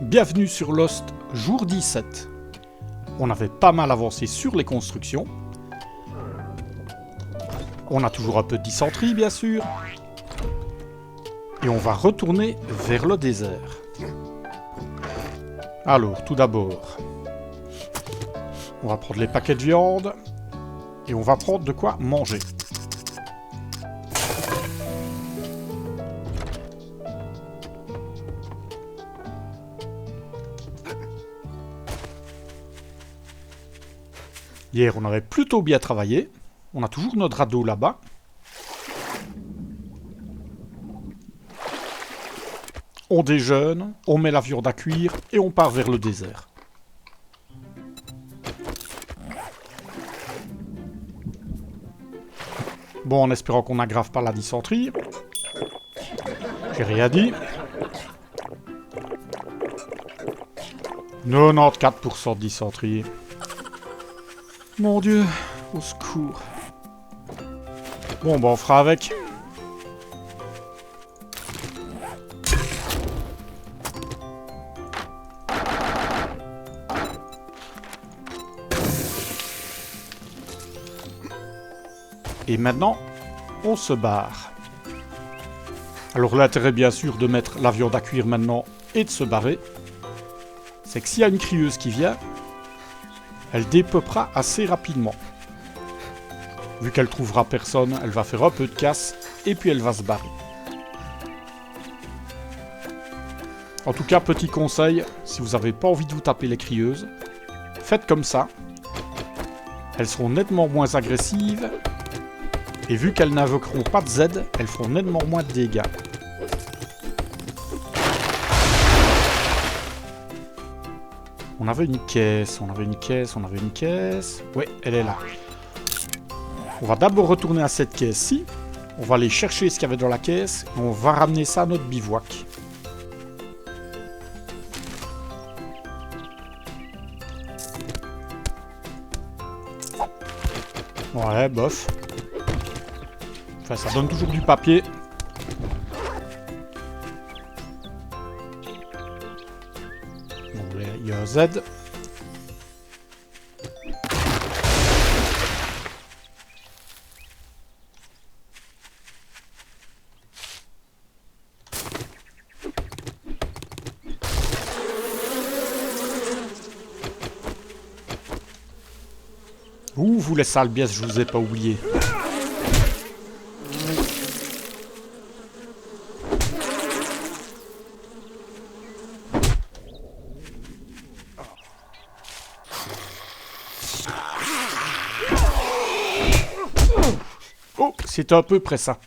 Bienvenue sur Lost, jour 17. On avait pas mal avancé sur les constructions. On a toujours un peu de dysenterie, bien sûr. Et on va retourner vers le désert. Alors, tout d'abord, on va prendre les paquets de viande. Et on va prendre de quoi manger. Hier, on avait plutôt bien travaillé. On a toujours notre radeau là-bas. On déjeune, on met la viande à cuire et on part vers le désert. Bon, en espérant qu'on n'aggrave pas la dysenterie. J'ai rien dit. 94% de dysenterie. Mon Dieu, au secours. Bon, bah on fera avec. Et maintenant, on se barre. Alors l'intérêt bien sûr de mettre la viande à cuire maintenant et de se barrer, c'est que s'il y a une crieuse qui vient, elle dépeupera assez rapidement. Vu qu'elle trouvera personne, elle va faire un peu de casse et puis elle va se barrer. En tout cas, petit conseil, si vous n'avez pas envie de vous taper les crieuses, faites comme ça. Elles seront nettement moins agressives. Et vu qu'elles n'invoqueront pas de Z, elles feront nettement moins de dégâts. On avait une caisse, on avait une caisse. Ouais, elle est là. On va d'abord retourner à cette caisse-ci. On va aller chercher ce qu'il y avait dans la caisse. Et on va ramener ça à notre bivouac. Ouais, bof. Enfin, ça donne toujours du papier. Bon, là, il y a un Z. Ouh, vous les sales biaises, je vous ai pas oublié. Oh, c'était à peu près ça.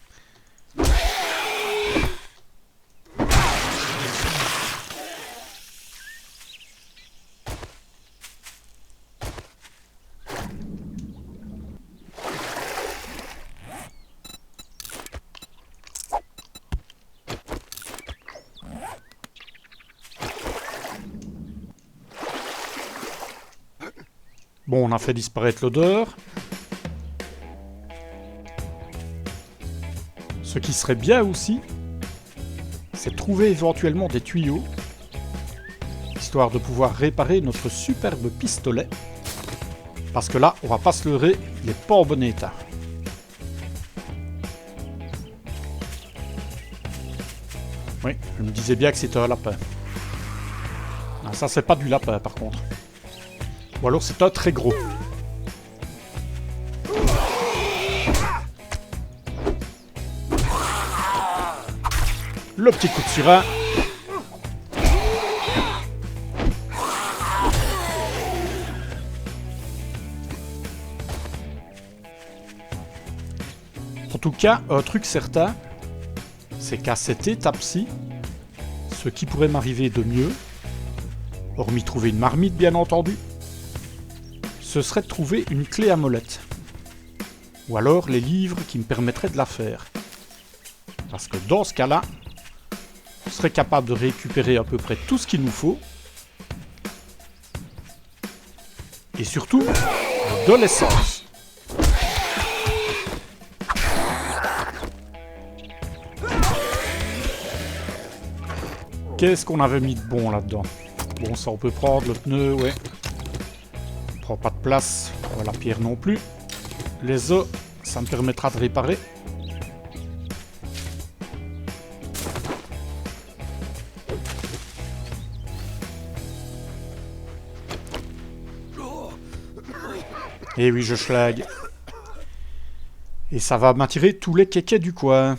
Bon, on a fait disparaître l'odeur. Ce qui serait bien aussi, c'est de trouver éventuellement des tuyaux, histoire de pouvoir réparer notre superbe pistolet. Parce que là, on va pas se leurrer, il n'est pas en bon état. Oui, je me disais bien que c'était un lapin. Ah, ça, c'est pas du lapin, par contre. Ou alors c'est un très gros. Le petit coup de surin. En tout cas, un truc certain, c'est qu'à cette étape-ci, ce qui pourrait m'arriver de mieux, hormis trouver une marmite bien entendu, ce serait de trouver une clé à molette. Ou alors les livres qui me permettraient de la faire. Parce que dans ce cas-là, on serait capable de récupérer à peu près tout ce qu'il nous faut. Et surtout, de l'essence. Qu'est-ce qu'on avait mis de bon là-dedans? Bon, ça on peut prendre, le pneu, ouais. On prend pas de place. La pierre non plus. Les œufs, ça me permettra de réparer. Et oui, je schlag. Et ça va m'attirer tous les kékés du coin.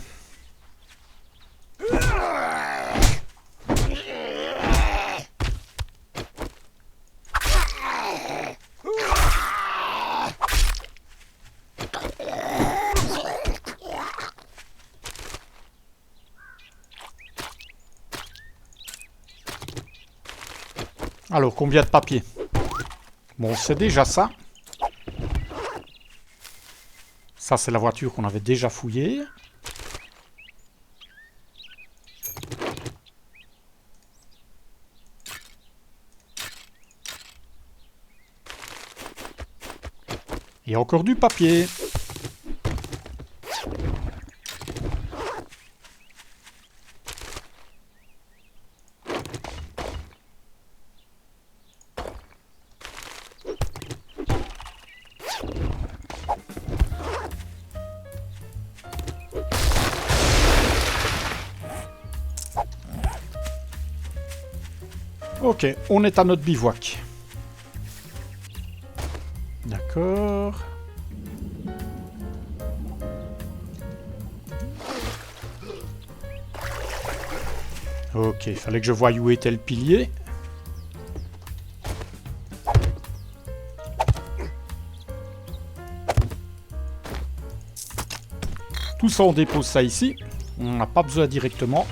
Alors, combien de papier? Bon, c'est déjà ça. Ça, c'est la voiture qu'on avait déjà fouillée. Et encore du papier. Ok, on est à notre bivouac. D'accord. Ok, il fallait que je voie où était le pilier. Tout ça, on dépose ça ici. On n'a pas besoin directement.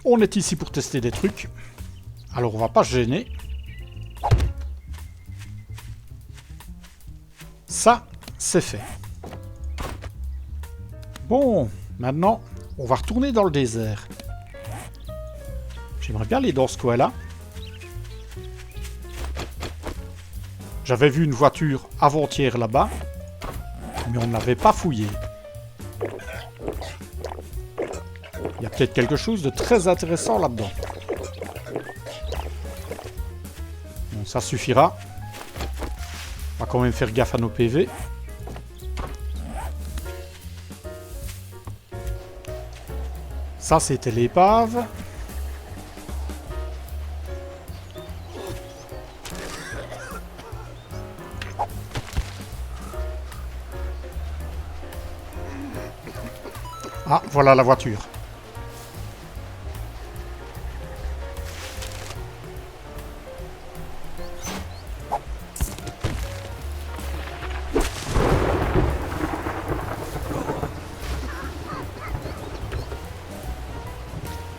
On est ici pour tester des trucs. Alors on va pas se gêner. Ça, c'est fait. Bon, maintenant, on va retourner dans le désert. J'aimerais bien aller dans ce coin-là. J'avais vu une voiture avant-hier là-bas, mais on ne l'avait pas fouillée. Il y a peut-être quelque chose de très intéressant là-dedans. Bon, ça suffira. On va quand même faire gaffe à nos PV. Ça, c'était l'épave. Ah, voilà la voiture.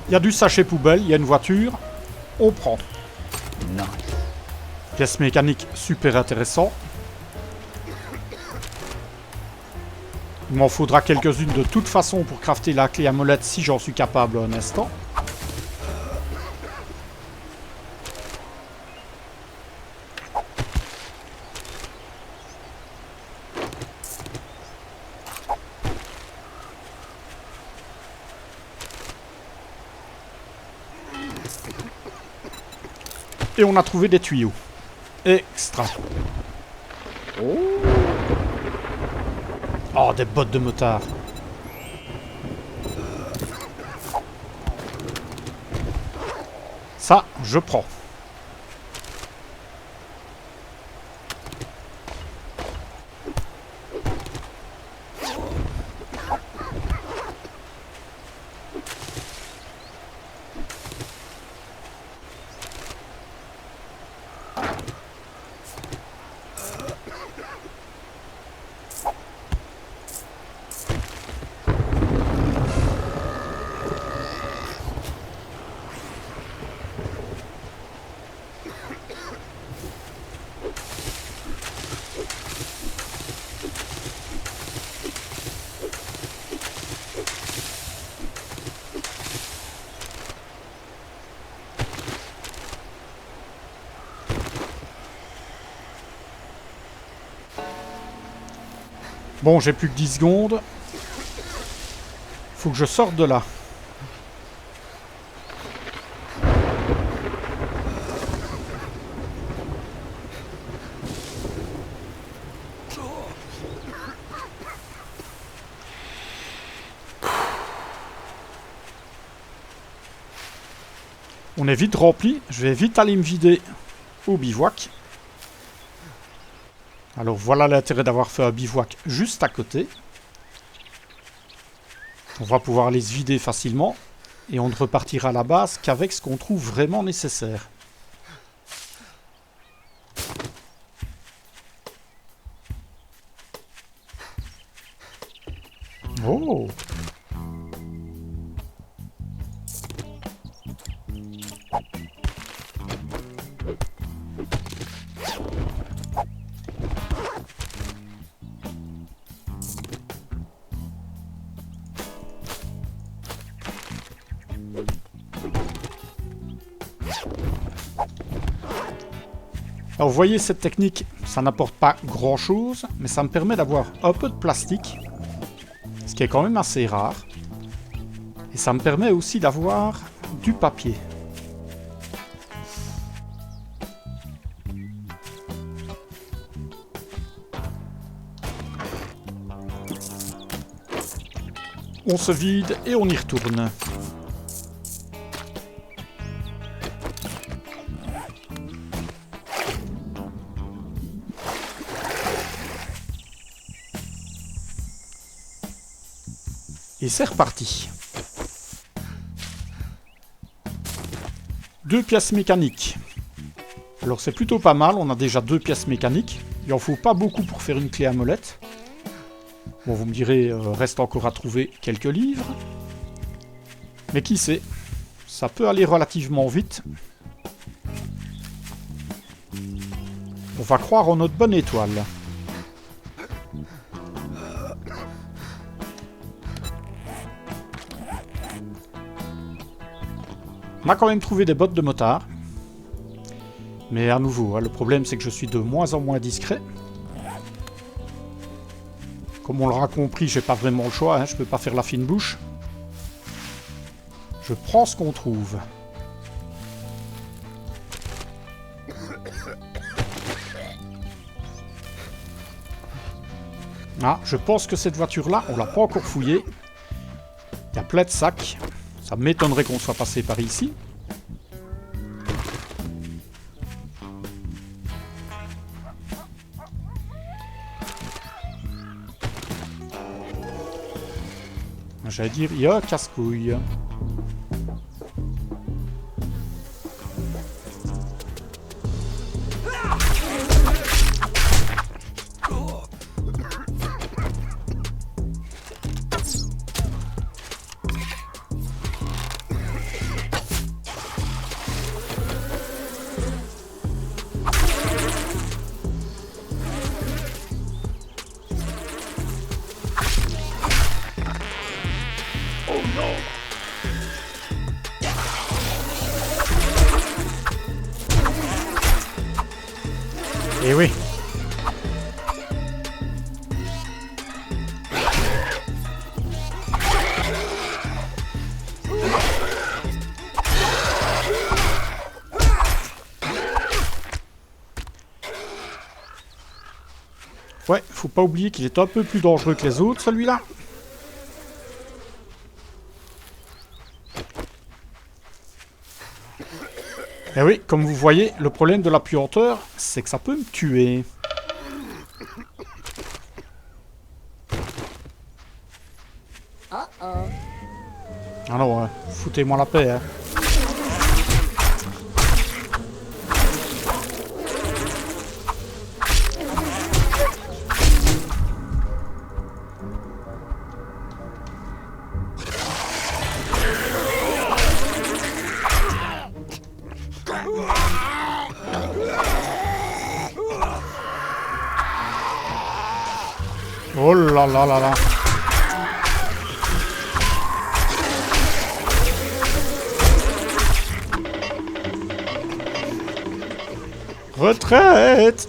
Il y a du sachet poubelle, il y a une voiture. On prend. Non. Pièce mécanique super intéressant. Il m'en faudra quelques-unes de toute façon pour crafter la clé à molette si j'en suis capable un instant. Et on a trouvé des tuyaux. Extra. Oh, des bottes de motard. Ça, je prends. Bon, j'ai plus que 10 secondes. Faut que je sorte de là. On est vite rempli. Je vais vite aller me vider au bivouac. Alors voilà l'intérêt d'avoir fait un bivouac juste à côté. On va pouvoir aller se vider facilement. Et on ne repartira à la base qu'avec ce qu'on trouve vraiment nécessaire. Oh! Alors vous voyez cette technique, ça n'apporte pas grand chose, mais ça me permet d'avoir un peu de plastique, ce qui est quand même assez rare. Et ça me permet aussi d'avoir du papier. On se vide et on y retourne. Et c'est reparti. 2 pièces mécaniques. Alors c'est plutôt pas mal, on a déjà 2 pièces mécaniques. Il en faut pas beaucoup pour faire une clé à molette. Bon, vous me direz, reste encore à trouver quelques livres. Mais qui sait, ça peut aller relativement vite. On va croire en notre bonne étoile. On a quand même trouvé des bottes de motard. Mais à nouveau, hein, le problème c'est que je suis de moins en moins discret. Comme on l'aura compris, j'ai pas vraiment le choix, hein, je peux pas faire la fine bouche. Je prends ce qu'on trouve. Ah, je pense que cette voiture-là, on l'a pas encore fouillée. Il y a plein de sacs. Ça m'étonnerait qu'on soit passé par ici. J'allais dire, il y a un casse-couille. Eh oui. Ouais, faut pas oublier qu'il est un peu plus dangereux que les autres, celui-là. Eh oui, comme vous voyez, le problème de la puanteur, c'est que ça peut me tuer. Alors, foutez-moi la paix, hein. Oh là là là là. Retraite.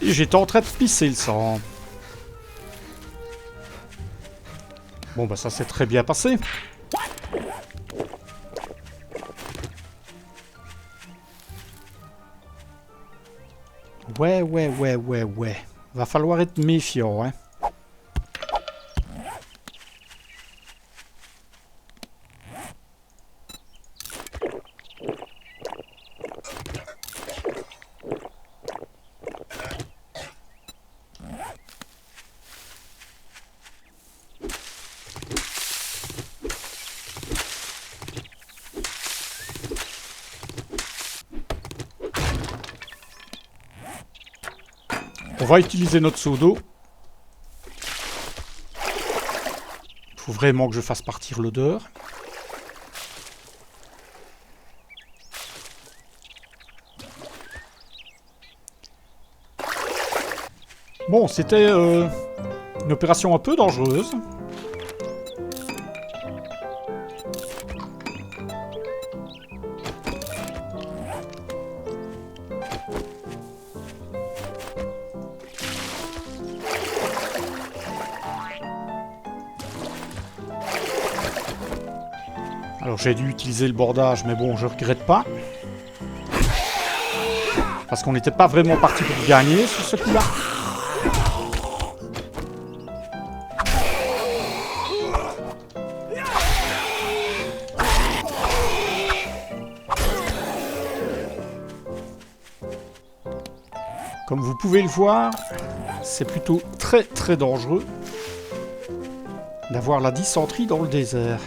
Et j'étais en train de pisser le sang. Bon bah ça s'est très bien passé. Ouais. Va falloir être méfiant, hein. On va utiliser notre seau d'eau. Faut vraiment que je fasse partir l'odeur. Bon, c'était une opération un peu dangereuse. Alors j'ai dû utiliser le bordage, mais bon, je regrette pas. Parce qu'on n'était pas vraiment parti pour gagner sur ce coup-là. Comme vous pouvez le voir, c'est plutôt très dangereux d'avoir la dysenterie dans le désert.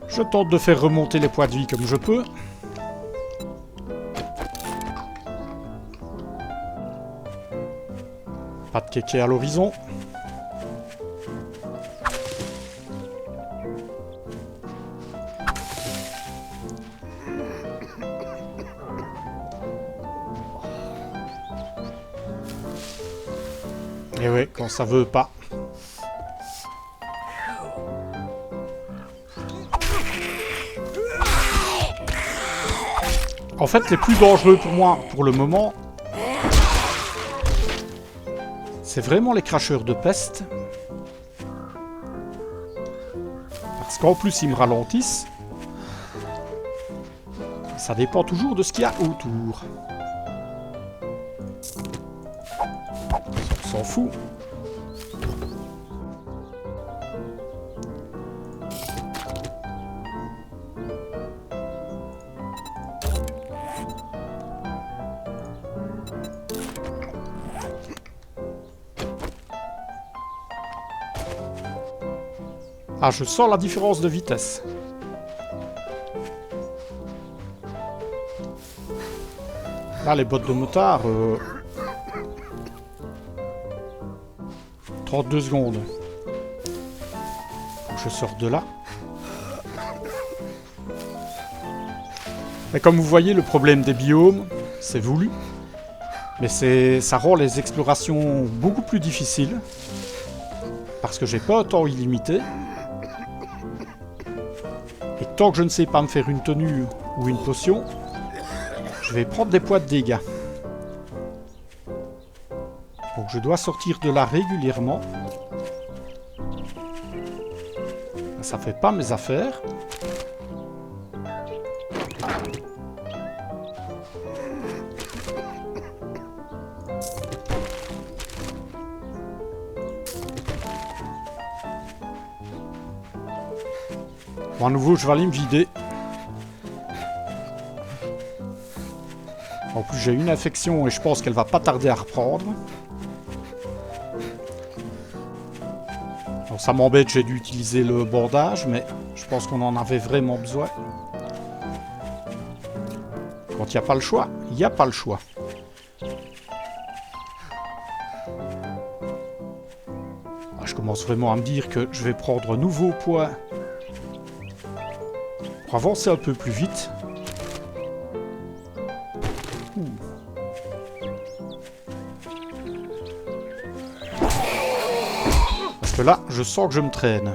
Je tente de faire remonter les points de vie comme je peux. Pas de kéké à l'horizon. Et ouais, quand ça veut pas. En fait, les plus dangereux pour moi, pour le moment, c'est vraiment les cracheurs de peste. Parce qu'en plus, ils me ralentissent. Ça dépend toujours de ce qu'il y a autour. On s'en fout. Ah, je sens la différence de vitesse. Là, les bottes de motard... 32 secondes. Je sors de là. Mais comme vous voyez, le problème des biomes, c'est voulu. Mais ça rend les explorations beaucoup plus difficiles. Parce que j'ai pas un temps illimité. Et tant que je ne sais pas me faire une tenue ou une potion, je vais prendre des points de dégâts. Donc je dois sortir de là régulièrement. Ça fait pas mes affaires. Bon, à nouveau, je vais aller me vider. En plus, j'ai une infection et je pense qu'elle va pas tarder à reprendre. Alors, ça m'embête, j'ai dû utiliser le bandage, mais je pense qu'on en avait vraiment besoin. Quand il n'y a pas le choix, il n'y a pas le choix. Ah, je commence vraiment à me dire que je vais prendre un nouveau poids pour avancer un peu plus vite. Parce que là, je sens que je me traîne.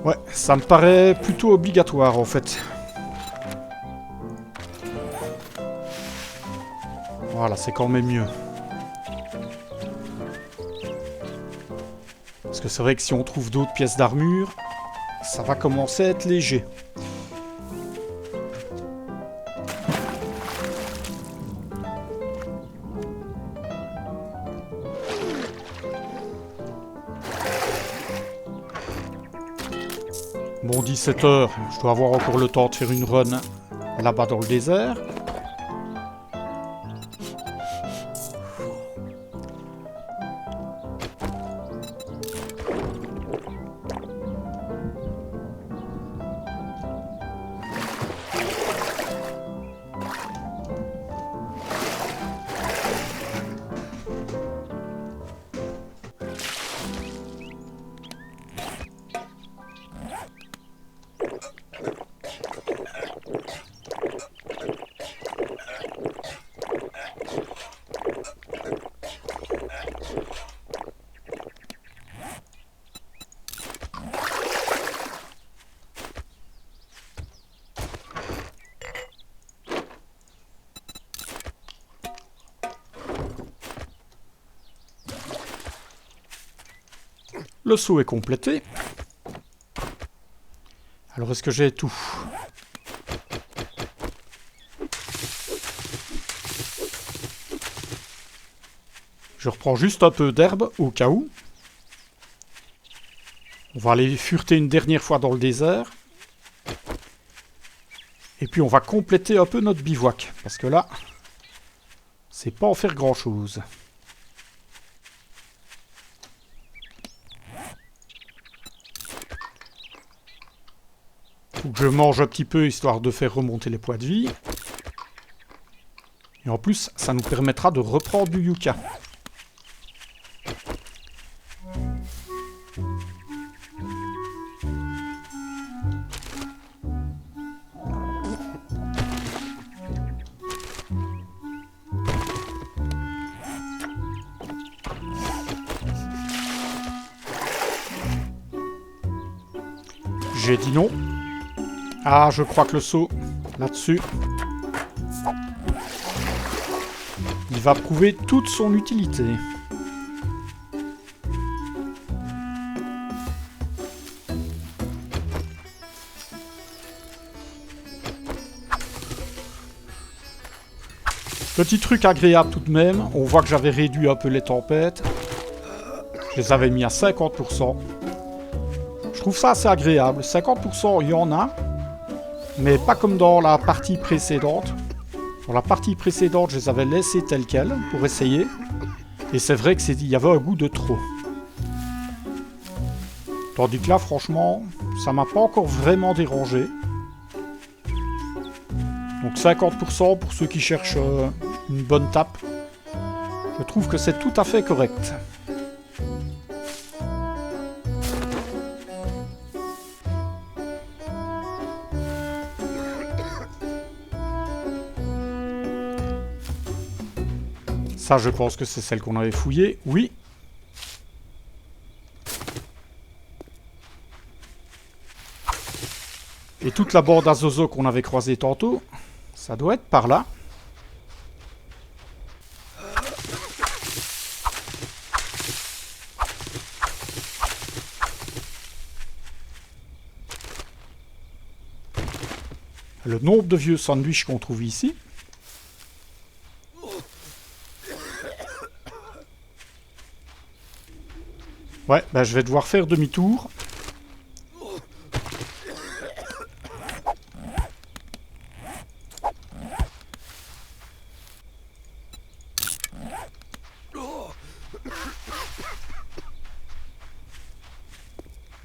Ouais, ça me paraît plutôt obligatoire en fait. Voilà, c'est quand même mieux. Parce que c'est vrai que si on trouve d'autres pièces d'armure, ça va commencer à être léger. Bon, 17 h, je dois avoir encore le temps de faire une run là-bas dans le désert. Le saut est complété. Alors, est-ce que j'ai tout? Je reprends juste un peu d'herbe au cas où. On va aller fureter une dernière fois dans le désert. Et puis on va compléter un peu notre bivouac. Parce que là, c'est pas en faire grand-chose. Faut que je mange un petit peu histoire de faire remonter les points de vie. Et en plus, ça nous permettra de reprendre du yucca. J'ai dit non. Ah, je crois que le saut, là-dessus, il va prouver toute son utilité. Petit truc agréable tout de même, on voit que j'avais réduit un peu les tempêtes. Je les avais mis à 50%. Je trouve ça assez agréable. 50%, il y en a. Mais pas comme dans la partie précédente. Dans la partie précédente, je les avais laissés tels quels pour essayer. Et c'est vrai qu'il y avait un goût de trop. Tandis que là, franchement, ça m'a pas encore vraiment dérangé. Donc 50% pour ceux qui cherchent une bonne tape. Je trouve que c'est tout à fait correct. Ça, je pense que c'est celle qu'on avait fouillée. Oui. Et toute la bande à Zozo qu'on avait croisée tantôt, ça doit être par là. Le nombre de vieux sandwichs qu'on trouve ici. Ouais, ben je vais devoir faire demi-tour.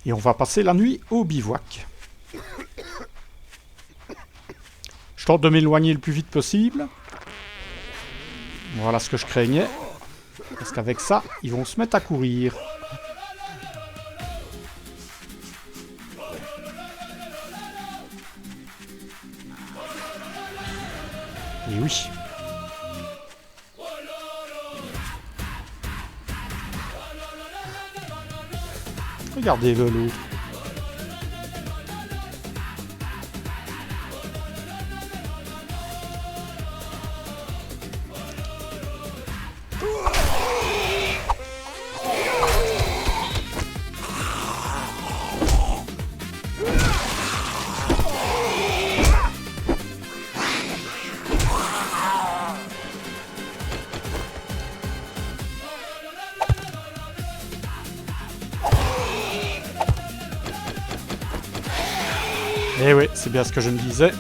Et on va passer la nuit au bivouac. Je tente de m'éloigner le plus vite possible. Voilà ce que je craignais. Parce qu'avec ça, ils vont se mettre à courir. Et oui. Regardez-le, l'autre. Eh oui, c'est bien ce que je me disais.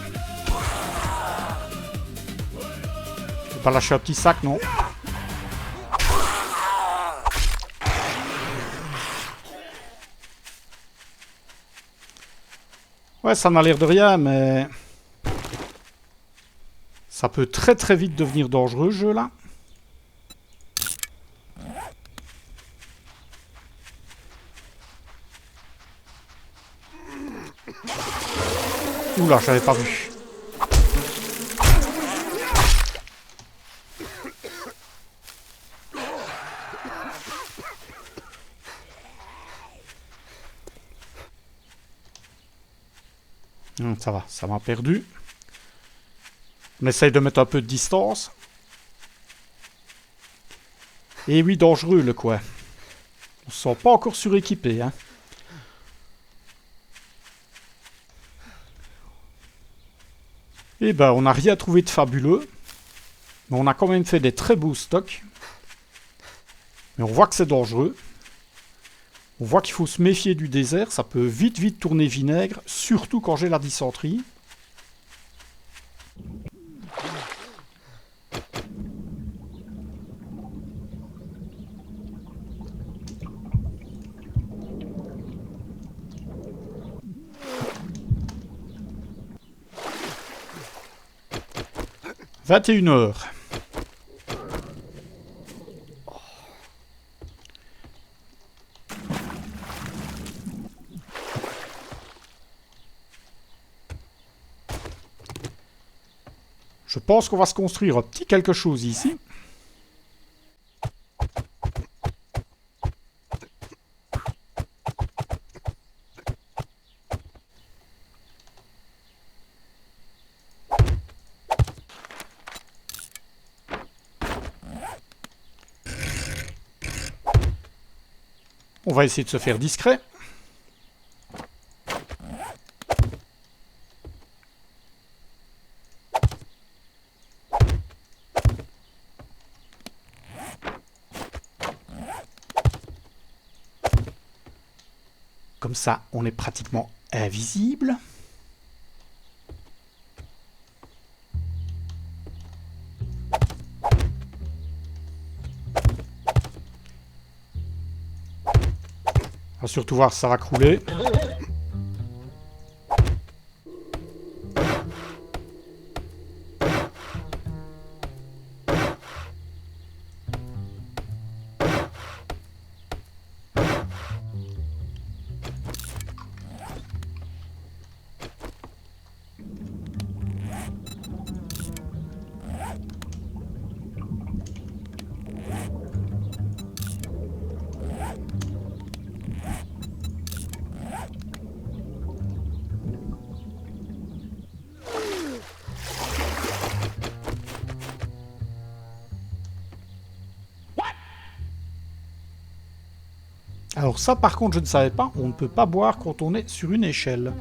Je vais pas lâcher un petit sac, non. Ouais, ça n'a l'air de rien, mais... ça peut très très vite devenir dangereux, ce jeu-là. Oula, j'avais pas vu. Ça va, ça m'a perdu. On essaye de mettre un peu de distance. Et oui, dangereux le coin. On se sent pas encore suréquipé, hein. Eh ben, on n'a rien trouvé de fabuleux. Mais on a quand même fait des très beaux stocks. Mais on voit que c'est dangereux. On voit qu'il faut se méfier du désert. Ça peut vite vite tourner vinaigre. Surtout quand j'ai la dysenterie. « 21h. » Je pense qu'on va se construire un petit quelque chose ici. On va essayer de se faire discret. Comme ça, on est pratiquement invisible. On va surtout voir si ça va crouler. Alors ça par contre je ne savais pas, on ne peut pas boire quand on est sur une échelle.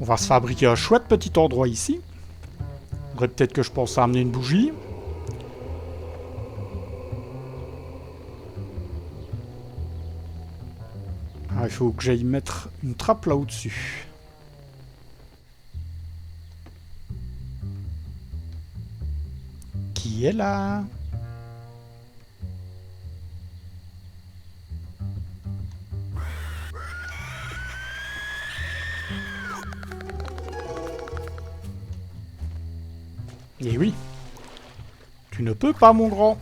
On va se fabriquer un chouette petit endroit ici. Il faudrait peut-être que je pense à amener une bougie. Ah, il faut que j'aille mettre une trappe là au-dessus. Qui est là? Eh oui. Tu ne peux pas, mon grand.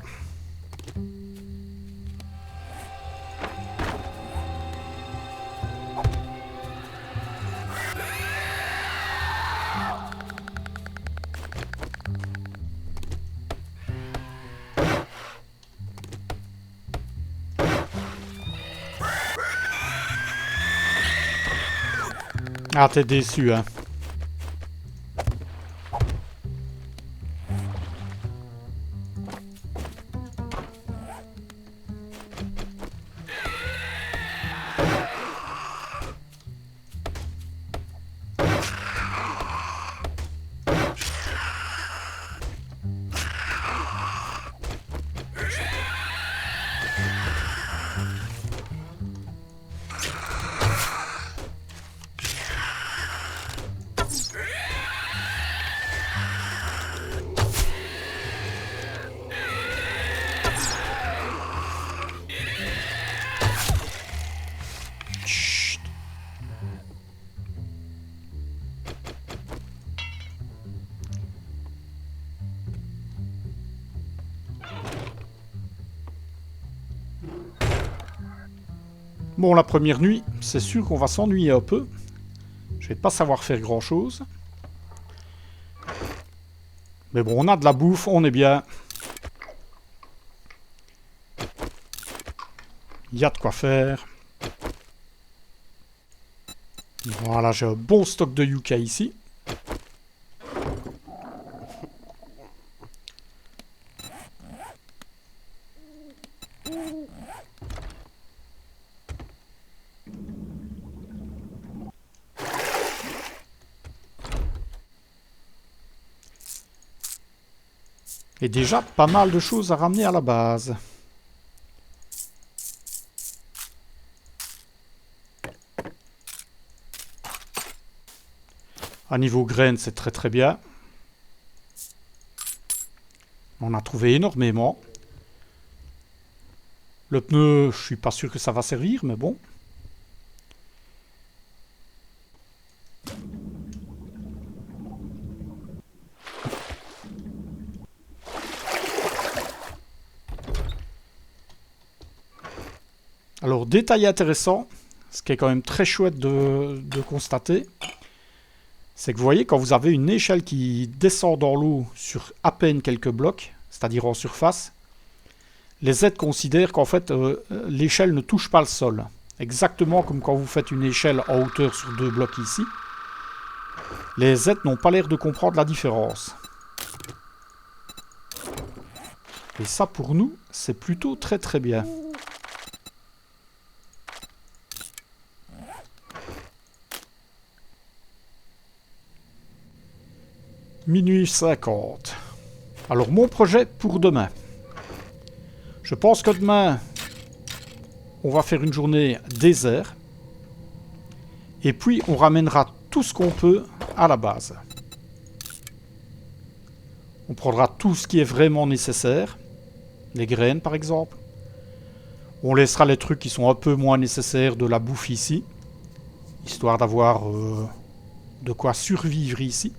Ah, t'es déçu, hein. Chut. Bon, la première nuit, c'est sûr qu'on va s'ennuyer un peu. Je vais pas savoir faire grand-chose. Mais bon, on a de la bouffe, on est bien. Il y a de quoi faire. Voilà, j'ai un bon stock de yucca ici. Et déjà, pas mal de choses à ramener à la base. À niveau graines, c'est très très bien. On a trouvé énormément. Le pneu, je suis pas sûr que ça va servir, mais bon. Alors, détail intéressant, ce qui est quand même très chouette de constater, c'est que vous voyez, quand vous avez une échelle qui descend dans l'eau sur à peine quelques blocs, c'est-à-dire en surface, les aides considèrent qu'en fait, l'échelle ne touche pas le sol. Exactement comme quand vous faites une échelle en hauteur sur 2 blocs ici. Les aides n'ont pas l'air de comprendre la différence. Et ça, pour nous, c'est plutôt très très bien. Minuit 50. Alors, mon projet pour demain. Je pense que demain, on va faire une journée désert. Et puis, on ramènera tout ce qu'on peut à la base. On prendra tout ce qui est vraiment nécessaire. Les graines, par exemple. On laissera les trucs qui sont un peu moins nécessaires de la bouffe ici. Histoire d'avoir de quoi survivre ici.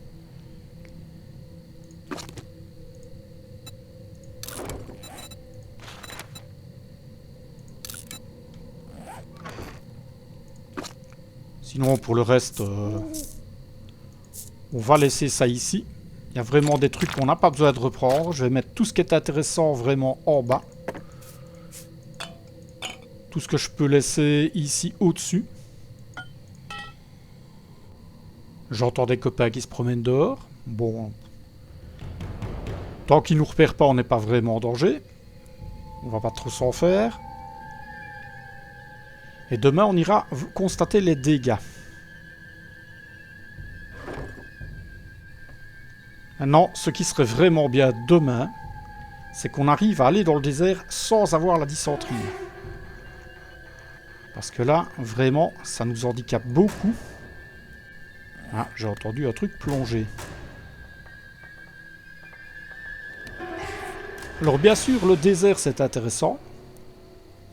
Sinon, pour le reste, on va laisser ça ici. Il y a vraiment des trucs qu'on n'a pas besoin de reprendre. Je vais mettre tout ce qui est intéressant vraiment en bas. Tout ce que je peux laisser ici au-dessus. J'entends des copains qui se promènent dehors. Bon. Tant qu'ils nous repèrent pas, on n'est pas vraiment en danger. On va pas trop s'en faire. Et demain, on ira constater les dégâts. Maintenant, ce qui serait vraiment bien demain, c'est qu'on arrive à aller dans le désert sans avoir la dysenterie. Parce que là, vraiment, ça nous handicape beaucoup. Ah, j'ai entendu un truc plonger. Alors bien sûr, le désert, c'est intéressant.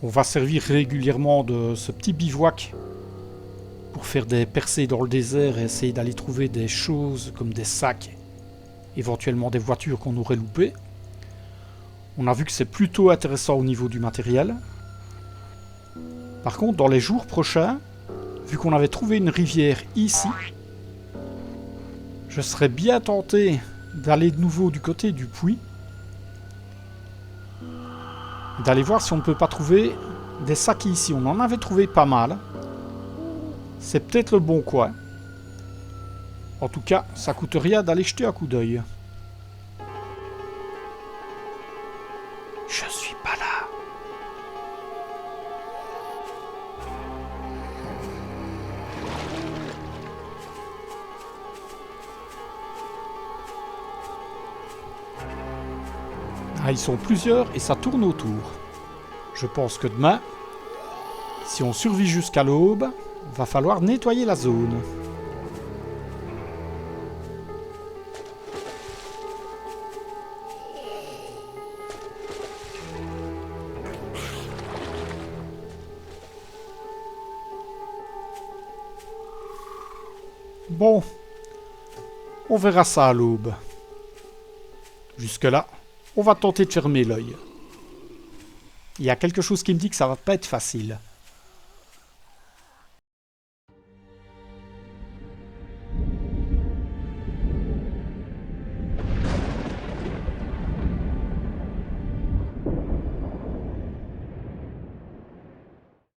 On va servir régulièrement de ce petit bivouac pour faire des percées dans le désert et essayer d'aller trouver des choses comme des sacs, éventuellement des voitures qu'on aurait loupées. On a vu que c'est plutôt intéressant au niveau du matériel. Par contre, dans les jours prochains, vu qu'on avait trouvé une rivière ici, je serais bien tenté d'aller de nouveau du côté du puits. D'aller voir si on ne peut pas trouver des sacs ici. On en avait trouvé pas mal. C'est peut-être le bon coin. En tout cas, ça coûte rien d'aller jeter un coup d'œil. Je suis pas là. Ah, ils sont plusieurs et ça tourne autour. Je pense que demain, si on survit jusqu'à l'aube, va falloir nettoyer la zone. Bon, on verra ça à l'aube. Jusque-là, on va tenter de fermer l'œil. Il y a quelque chose qui me dit que ça va pas être facile.